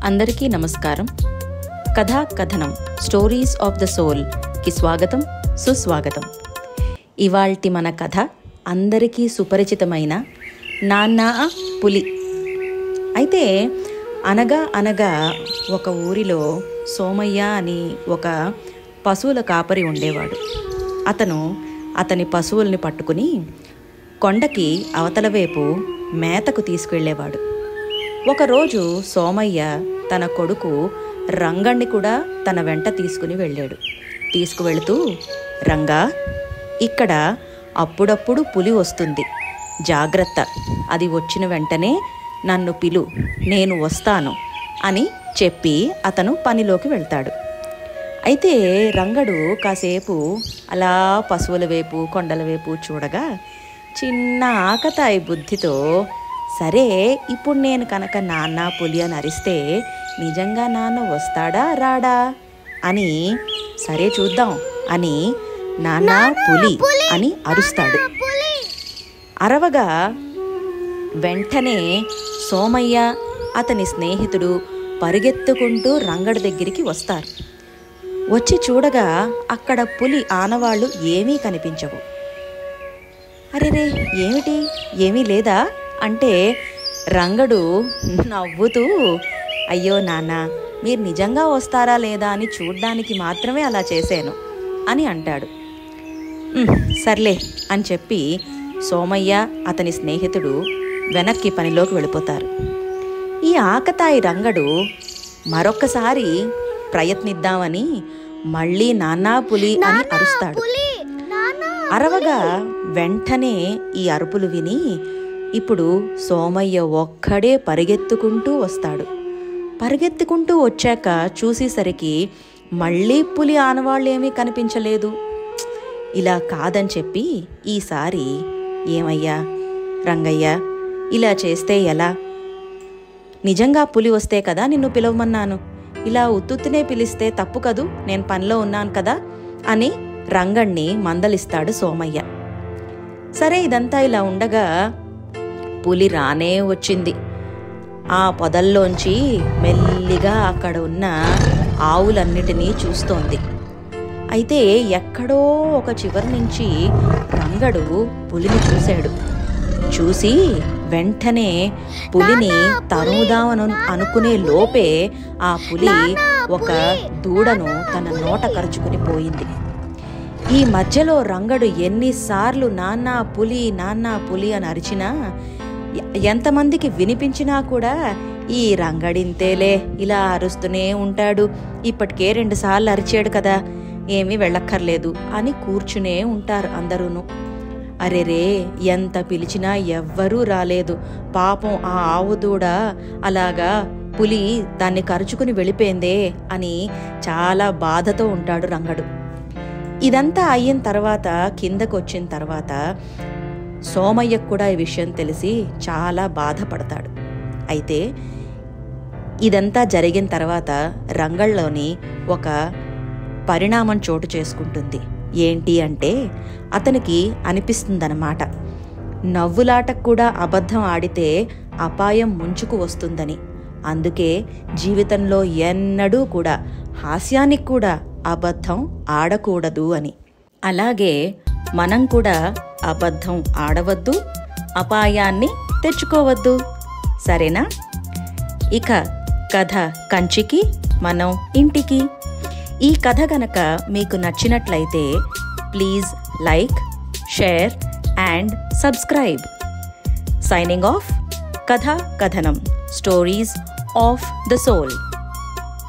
అందరికీ నమస్కారం. కథా కథనం స్టోరీస్ ఆఫ్ ద సోల్కి స్వాగతం, సుస్వాగతం. ఇవాల్టి మన కథ అందరికీ సుపరిచితమైన నాన్న పులి. అయితే అనగా ఒక ఊరిలో సోమయ్య అని ఒక పశువుల కాపరి ఉండేవాడు. అతని పశువుల్ని పట్టుకుని కొండకి అవతల వైపు మేతకు తీసుకువెళ్ళేవాడు. ఒకరోజు సోమయ్య తన కొడుకు రంగణ్ణి కూడా తన వెంట తీసుకుని వెళ్ళాడు. తీసుకువెళుతూ, రంగా, ఇక్కడ అప్పుడప్పుడు పులి వస్తుంది, జాగ్రత్త, అది వచ్చిన వెంటనే నన్ను పిలు, నేను వస్తాను అని చెప్పి అతను పనిలోకి వెళ్తాడు. అయితే రంగడు కాసేపు అలా పశువుల వైపు కొండల వైపు చూడగా చిన్న ఆకతాయి బుద్ధితో, సరే ఇప్పుడు నేను కనుక నాన్న పులి అని అరిస్తే నిజంగా నాన్న వస్తాడా రాడా అని, సరే చూద్దాం అని నాన్న పులి అని అరుస్తాడు. అరవగా వెంటనే సోమయ్య అతని స్నేహితుడు పరిగెత్తుకుంటూ రంగడి దగ్గరికి వస్తారు. వచ్చి చూడగా అక్కడ పులి ఆనవాళ్ళు ఏమీ కనిపించవు. అరేరే, ఏమిటి, ఏమీ లేదా అంటే రంగడు నవ్వుతూ, అయ్యో నాన్న, మీరు నిజంగా వస్తారా లేదా అని చూడ్డానికి మాత్రమే అలా చేశాను అని అంటాడు. సర్లే అని చెప్పి సోమయ్య అతని స్నేహితుడు వెనక్కి పనిలోకి వెళ్ళిపోతారు. ఈ ఆకతాయి రంగడు మరొక్కసారి ప్రయత్నిద్దామని మళ్ళీ నాన్నా పులి అని అరుస్తాడు. అరవగా వెంటనే ఈ అరుపులు విని ఇప్పుడు సోమయ్య ఒక్కడే పరిగెత్తుకుంటూ వస్తాడు. పరిగెత్తుకుంటూ వచ్చాక చూసేసరికి మళ్ళీ పులి ఆనవాళ్ళేమీ కనిపించలేదు. ఇలా కాదని చెప్పి ఈసారి, ఏమయ్యా రంగయ్య, ఇలా చేస్తే ఎలా? నిజంగా పులి వస్తే కదా నిన్ను పిలవమన్నాను, ఇలా ఉత్తుత్తినే పిలిస్తే తప్పు కదూ, నేను పనిలో ఉన్నాను కదా అని రంగణ్ణి మందలిస్తాడు సోమయ్య. సరే, ఇదంతా ఇలా ఉండగా పులి రానే వచ్చింది. ఆ పొదల్లోంచి మెల్లిగా అక్కడ ఉన్న ఆవులన్నిటినీ చూస్తోంది. అయితే ఎక్కడో ఒక చివరి నుంచి రంగడు పులిని చూశాడు. చూసి వెంటనే పులిని తరుముదామను అనుకునే లోపే ఆ పులి ఒక దూడను తన నోట కరుచుకుని పోయింది. ఈ మధ్యలో రంగడు ఎన్నిసార్లు నాన్నా పులి అని అరిచినా, ఎంతమందికి వినిపించినా కూడా ఈ రంగడింతేలే, ఇలా అరుస్తూనే ఉంటాడు, ఇప్పటికే 2 సార్లు అరిచాడు కదా, ఏమీ వెళ్ళక్కర్లేదు అని కూర్చునే ఉంటారు అందరూను. అరెరే, ఎంత పిలిచినా ఎవ్వరూ రాలేదు. పాపం ఆ ఆవు దూడ అలాగా పులి దాన్ని కరుచుకుని వెళ్ళిపోయిందే అని చాలా బాధతో ఉంటాడు రంగడు. ఇదంతా అయిన తర్వాత కిందకు వచ్చిన తర్వాత సోమయ్యకు కూడా ఈ విషయం తెలిసి చాలా బాధపడతాడు. అయితే ఇదంతా జరిగిన తర్వాత రంగళ్ళలోని ఒక పరిణామం చోటు చేసుకుంటుంది. ఏంటి అంటే, అతనికి అనిపిస్తుందన్నమాట, నవ్వులాటకు కూడా అబద్ధం ఆడితే అపాయం ముంచుకు వస్తుందని. అందుకే జీవితంలో ఎన్నడూ కూడా హాస్యానికి కూడా అబద్ధం ఆడకూడదు అని. అలాగే మనం కూడా అబద్ధం ఆడవద్దు, అపాయాన్ని తెచ్చుకోవద్దు. సరేనా? ఇక కథ కంచికి, మనం ఇంటికి. ఈ కథ గనక మీకు నచ్చినట్లయితే please like, share and subscribe. Signing off. కథా కథనం స్టోరీస్ ఆఫ్ ద సోల్.